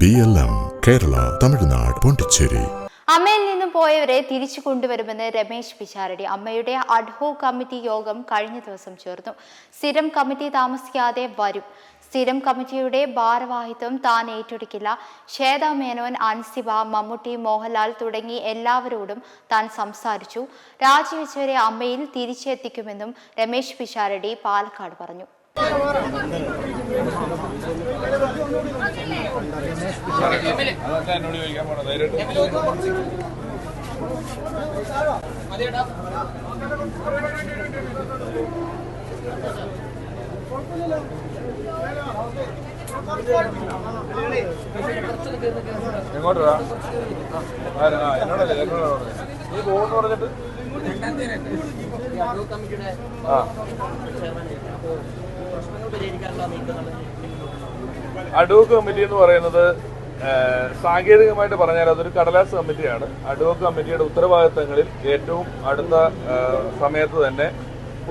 BLM Kerala Tamil Nadu Pondicherry. അമ്മയിൽ നിന്നും പോയവരെ തിരിച്ചു കൊണ്ടുവരുമെന്ന് രമേശ് പിഷാരടി. അമ്മയുടെ അഡ്ഹോക് കമ്മിറ്റി യോഗം കഴിഞ്ഞ ദിവസം ചേർന്നു. സ്ഥിരം കമ്മിറ്റി താമസിക്കാതെ വരും. സ്ഥിരം കമ്മിറ്റിയുടെ ഭാരവാഹിത്വം താൻ ഏറ്റെടുക്കില്ല. ശ്വേത മേനോൻ, അൻസിബ, മമ്മൂട്ടി, മോഹൻലാൽ തുടങ്ങി എല്ലാവരോടും താൻ സംസാരിച്ചു. രാജിവെച്ചവരെ അമ്മയിൽ തിരിച്ചെത്തിക്കുമെന്നും രമേശ് പിഷാരടി പാലക്കാട് പറഞ്ഞു. എങ്ങോട്ടാ എന്നോടല്ലേ നീ പോകുന്നു പറഞ്ഞിട്ട് അഡ്ഹോക് കമ്മിറ്റി എന്ന് പറയുന്നത് സാങ്കേതികമായിട്ട് പറഞ്ഞാൽ അതൊരു കടലാസ് കമ്മിറ്റിയാണ്. അഡ്ഹോക് കമ്മിറ്റിയുടെ ഉത്തരവാദിത്തങ്ങളിൽ ഏറ്റവും അടുത്ത സമയത്ത് തന്നെ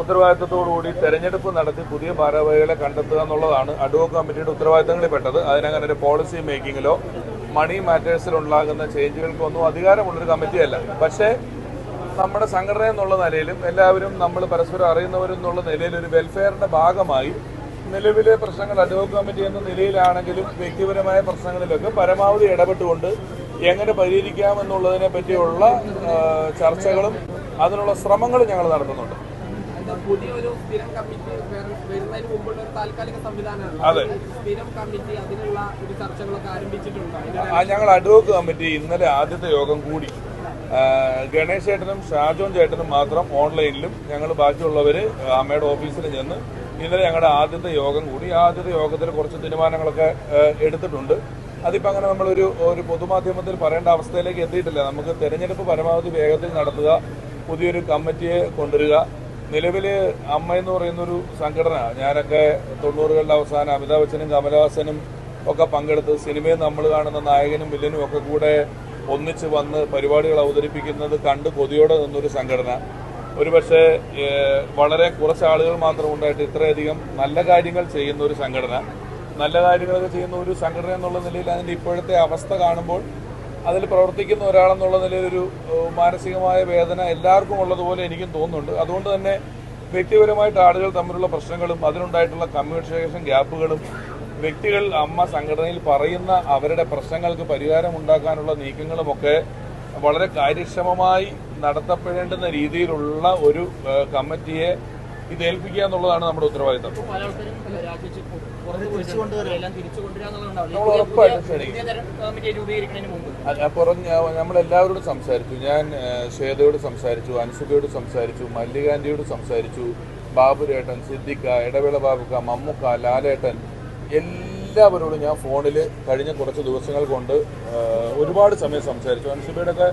ഉത്തരവാദിത്തത്തോടുകൂടി തെരഞ്ഞെടുപ്പ് നടത്തി പുതിയ ഭാരവാഹികളെ കണ്ടെത്തുക എന്നുള്ളതാണ് അഡ്ഹോക് കമ്മിറ്റിയുടെ ഉത്തരവാദിത്തങ്ങളിൽ പെട്ടത്. അതിനങ്ങനെ ഒരു പോളിസി മേക്കിങ്ങിലോ മണി മാറ്റേഴ്സിലുണ്ടാകുന്ന ചേഞ്ചുകൾക്കൊന്നും അധികാരമുള്ളൊരു കമ്മിറ്റിയല്ല. പക്ഷേ നമ്മുടെ സംഘടന എന്നുള്ള നിലയിലും എല്ലാവരും നമ്മൾ പരസ്പരം അറിയുന്നവരെന്നുള്ള നിലയിൽ ഒരു വെൽഫെയറിന്റെ ഭാഗമായി നിലവിലെ പ്രശ്നങ്ങൾ അഡ്ഹോക് കമ്മിറ്റി എന്ന നിലയിലാണെങ്കിലും വ്യക്തിപരമായ പ്രശ്നങ്ങളിലൊക്കെ പരമാവധി ഇടപെട്ടുകൊണ്ട് എങ്ങനെ പരിഹരിക്കാമെന്നുള്ളതിനെ പറ്റിയുള്ള ചർച്ചകളും അതിനുള്ള ശ്രമങ്ങളും ഞങ്ങൾ നടത്തുന്നുണ്ട്. പുതിയൊരു സ്ഥിരം കമ്മിറ്റി വരുന്നതിന് മുമ്പുള്ള ഒരു താൽക്കാലിക സംവിധാനമാണ്. അതെ, സ്ഥിരം കമ്മിറ്റി അതിനുള്ള ഒരു ചർച്ചകളൊക്കെ ആരംഭിച്ചിട്ടുണ്ട്. ഞങ്ങൾ അഡ്ഹോക് കമ്മിറ്റി ഇന്നലെ ആദ്യത്തെ യോഗം കൂടി. ഗണേശ് ചേട്ടനും ഷാജോൻ ചേട്ടനും മാത്രം ഓൺലൈനിലും ഞങ്ങൾ ബാക്കിയുള്ളവര് അമ്മയുടെ ഓഫീസിൽ ചെന്ന് ഇന്നലെ ഞങ്ങളുടെ ആദ്യത്തെ യോഗം കൂടി. ആദ്യത്തെ യോഗത്തിൽ കുറച്ച് തീരുമാനങ്ങളൊക്കെ എടുത്തിട്ടുണ്ട്. അതിപ്പോൾ അങ്ങനെ നമ്മളൊരു പൊതുമാധ്യമത്തിൽ പറയേണ്ട അവസ്ഥയിലേക്ക് എത്തിയിട്ടില്ല. നമുക്ക് തെരഞ്ഞെടുപ്പ് പരമാവധി വേഗത്തിൽ നടത്തുക, പുതിയൊരു കമ്മിറ്റിയെ കൊണ്ടുവരിക. നിലവിൽ അമ്മ എന്ന് പറയുന്നൊരു സംഘടന, ഞാനൊക്കെ 90കളുടെ അവസാനം അമിതാഭ് ബച്ചനും കമലഹാസനും ഒക്കെ പങ്കെടുത്ത് സിനിമയിൽ നമ്മൾ കാണുന്ന നായകനും വില്ലനും ഒക്കെ കൂടെ ഒന്നിച്ച് വന്ന് പരിപാടികൾ അവതരിപ്പിക്കുന്നത് കണ്ട് കൊതിയോടെ നിന്നൊരു സംഘടന. ഒരുപക്ഷെ വളരെ കുറച്ച് ആളുകൾ മാത്രം ഉണ്ടായിട്ട് ഇത്രയധികം നല്ല കാര്യങ്ങൾ ചെയ്യുന്ന ഒരു സംഘടന, നല്ല കാര്യങ്ങളൊക്കെ ചെയ്യുന്ന ഒരു സംഘടന എന്നുള്ള നിലയിൽ അതിൻ്റെ ഇപ്പോഴത്തെ അവസ്ഥ കാണുമ്പോൾ അതിൽ പ്രവർത്തിക്കുന്ന ഒരാളെന്നുള്ള നിലയിലൊരു മാനസികമായ വേദന എല്ലാവർക്കും ഉള്ളതുപോലെ എനിക്കും തോന്നുന്നുണ്ട്. അതുകൊണ്ട് തന്നെ വ്യക്തിപരമായിട്ട് ആളുകൾ തമ്മിലുള്ള പ്രശ്നങ്ങളും അതിനുണ്ടായിട്ടുള്ള കമ്മ്യൂണിക്കേഷൻ ഗ്യാപ്പുകളും വ്യക്തികൾ അമ്മ സംഘടനയിൽ പറയുന്ന അവരുടെ പ്രശ്നങ്ങൾക്ക് പരിഹാരമുണ്ടാക്കാനുള്ള നീക്കങ്ങളുമൊക്കെ വളരെ കാര്യക്ഷമമായി നടത്തപ്പെടേണ്ടുന്ന രീതിയിലുള്ള ഒരു കമ്മിറ്റിയെ ഇത് ഏൽപ്പിക്കുക എന്നുള്ളതാണ് നമ്മുടെ ഉത്തരവാദിത്തം. നമ്മളെല്ലാവരോടും സംസാരിച്ചു. ഞാൻ ശ്വേതയോട് സംസാരിച്ചു, അൻസിബയോട് സംസാരിച്ചു, മല്ലികാന്റിയോട് സംസാരിച്ചു, ബാബുരേട്ടൻ, സിദ്ദിഖ, ഇടവേള ബാബുക്ക, മമ്മുക്ക, ലാലേട്ടൻ, എല്ലാവരോടും ഞാൻ ഫോണിൽ കഴിഞ്ഞ കുറച്ച് ദിവസങ്ങൾ കൊണ്ട് ഒരുപാട് സമയം സംസാരിച്ചു. അൻസിബയോടൊക്കെ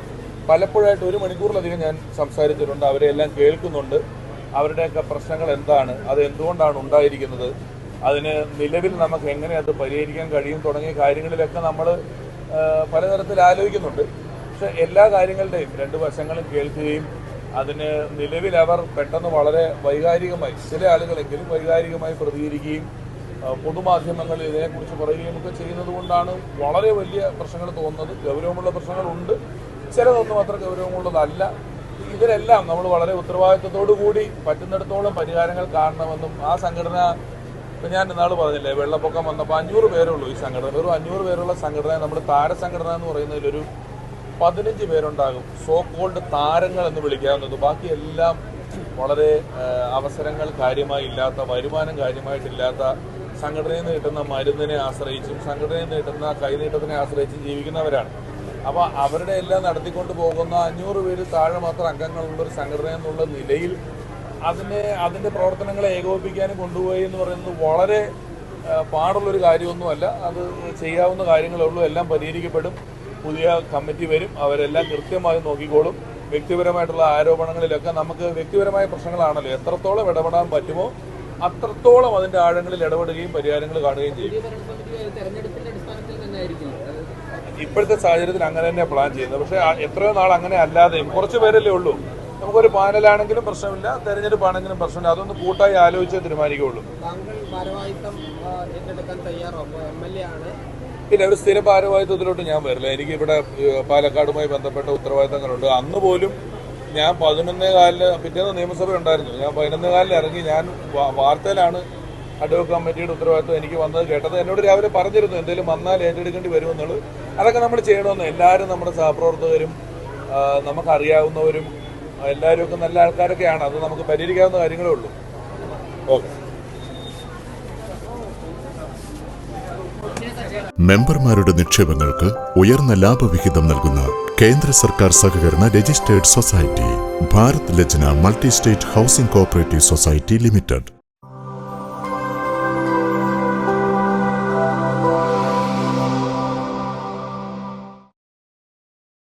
പലപ്പോഴായിട്ട് 1 മണിക്കൂറിലധികം ഞാൻ സംസാരിച്ചിട്ടുണ്ട്. അവരെല്ലാം കേൾക്കുന്നുണ്ട്. അവരുടെയൊക്കെ പ്രശ്നങ്ങൾ എന്താണ്, അത് എന്തുകൊണ്ടാണ് ഉണ്ടായിരിക്കുന്നത്, അതിന് നിലവിൽ നമുക്ക് എങ്ങനെ അത് പരിഹരിക്കാൻ കഴിയും തുടങ്ങിയ കാര്യങ്ങളിലൊക്കെ നമ്മൾ പലതരത്തിൽ ആലോചിക്കുന്നുണ്ട്. പക്ഷെ എല്ലാ കാര്യങ്ങളുടെയും 2 വശങ്ങളും കേൾക്കുകയും അതിന് നിലവിൽ അവർ പെട്ടെന്ന് വളരെ വൈകാരികമായി, ചില ആളുകളെങ്കിലും വൈകാരികമായി പ്രതികരിക്കുകയും പൊതുമാധ്യമങ്ങളിൽ ഇതിനെക്കുറിച്ച് പറയുകയും ഒക്കെ ചെയ്യുന്നത് കൊണ്ടാണ് വളരെ വലിയ പ്രശ്നങ്ങൾ തോന്നുന്നത്. ഗൗരവമുള്ള പ്രശ്നങ്ങളുണ്ട്, ചിലതൊന്നും അത്ര ഗൗരവമുള്ളതല്ല. ഇതിനെല്ലാം നമ്മൾ വളരെ ഉത്തരവാദിത്വത്തോടു കൂടി പറ്റുന്നിടത്തോളം പരിഹാരങ്ങൾ കാണണമെന്നും ആ സംഘടന, ഇപ്പം ഞാൻ ഇന്നാൾ പറഞ്ഞില്ലേ, വെള്ളപ്പൊക്കം വന്നപ്പോൾ 500 പേരുള്ളൂ ഈ സംഘടന. വെറും 500 പേരുള്ള സംഘടന നമ്മൾ താരസംഘടന എന്ന് പറയുന്നതിലൊരു 15 പേരുണ്ടാകും, സോ കോൾഡ് താരങ്ങൾ എന്ന് വിളിക്കാവുന്നത്. ബാക്കിയെല്ലാം വളരെ അവസരങ്ങൾ കാര്യമായി ഇല്ലാത്ത, വരുമാനം കാര്യമായിട്ടില്ലാത്ത, സംഘടനയിൽ നിന്ന് കിട്ടുന്ന മരുന്നിനെ ആശ്രയിച്ചും സംഘടനയിൽ നിന്ന് കിട്ടുന്ന കൈനീട്ടത്തിനെ ആശ്രയിച്ചും ജീവിക്കുന്നവരാണ്. അപ്പോൾ അവരുടെ എല്ലാം നടത്തിക്കൊണ്ട് പോകുന്ന 500 പേര് താഴെ മാത്രം അംഗങ്ങളുള്ളൊരു സംഘടന എന്നുള്ള നിലയിൽ അതിൻ്റെ പ്രവർത്തനങ്ങളെ ഏകോപിപ്പിക്കാനും കൊണ്ടുപോയി എന്ന് പറയുന്നത് വളരെ പാടുള്ളൊരു കാര്യമൊന്നുമല്ല. അത് ചെയ്യാവുന്ന കാര്യങ്ങളേ ഉള്ളൂ. എല്ലാം പരിഹരിക്കപ്പെടും. പുതിയ കമ്മിറ്റി വരും, അവരെല്ലാം കൃത്യമായി നോക്കിക്കോളും. വ്യക്തിപരമായിട്ടുള്ള ആരോപണങ്ങളിലൊക്കെ നമുക്ക് വ്യക്തിപരമായ പ്രശ്നങ്ങളാണല്ലോ, എത്രത്തോളം ഇടപെടാൻ പറ്റുമോ അത്രത്തോളം അതിൻ്റെ ആഴങ്ങളിൽ ഇടപെടുകയും പരിഹാരങ്ങൾ കാണുകയും ചെയ്യും. ഇപ്പോഴത്തെ സാഹചര്യത്തിൽ അങ്ങനെ തന്നെ പ്ലാൻ ചെയ്യുന്നത്. പക്ഷേ എത്രയോ നാൾ അങ്ങനെ അല്ലാതെയും കുറച്ച് പേരല്ലേ ഉള്ളൂ. നമുക്കൊരു പാനലാണെങ്കിലും പ്രശ്നമില്ല, തെരഞ്ഞെടുപ്പാണെങ്കിലും പ്രശ്നമില്ല. അതൊന്ന് കൂട്ടായി ആലോചിച്ചേ തീരുമാനിക്കുകയുള്ളൂ. താങ്കൾ ഭാരവാഹിത്വം ഏറ്റെടുക്കാൻ തയ്യാറോ? MLA ആണ്, ഇല്ല, ഒരു സ്ഥിര ഭാരവാഹിത്വത്തിലോട്ട് ഞാൻ വരില്ല. എനിക്ക് ഇവിടെ പാലക്കാടുമായി ബന്ധപ്പെട്ട ഉത്തരവാദിത്തങ്ങളുണ്ട്. അന്ന് പോലും ഞാൻ 11:15 പിറ്റേന്ന് നിയമസഭ ഉണ്ടായിരുന്നു. ഞാൻ 11:15 ഇറങ്ങി. ഞാൻ വാർത്തയിലാണ് അഡ്വോക്കേറ്റ് കമ്മിറ്റിയുടെ ഉത്തരവാദിത്വം എനിക്ക് വന്നത് കേട്ടത്. എന്നോട് രാവിലെ പറഞ്ഞിരുന്നു എന്തെങ്കിലും വന്നാൽ ഏറ്റെടുക്കേണ്ടി വരുമെന്നുള്ളത്. അതൊക്കെ നമ്മൾ ചെയ്യണമെന്ന്. എല്ലാവരും നമ്മുടെ സഹപ്രവർത്തകരും നമുക്കറിയാവുന്നവരും എല്ലാവരും ഒക്കെ നല്ല ആൾക്കാരൊക്കെയാണ്. അത് നമുക്ക് പരിഹരിക്കാവുന്ന കാര്യങ്ങളേ ഉള്ളൂ. ഓക്കെ. മെമ്പർമാരുടെ നിക്ഷേപങ്ങൾക്ക് ഉയർന്ന ലാഭവിഹിതം നൽകുന്ന കേന്ദ്ര സർക്കാർ സഹകരണ registered society Bharat Lajna multi state housing cooperative society limited.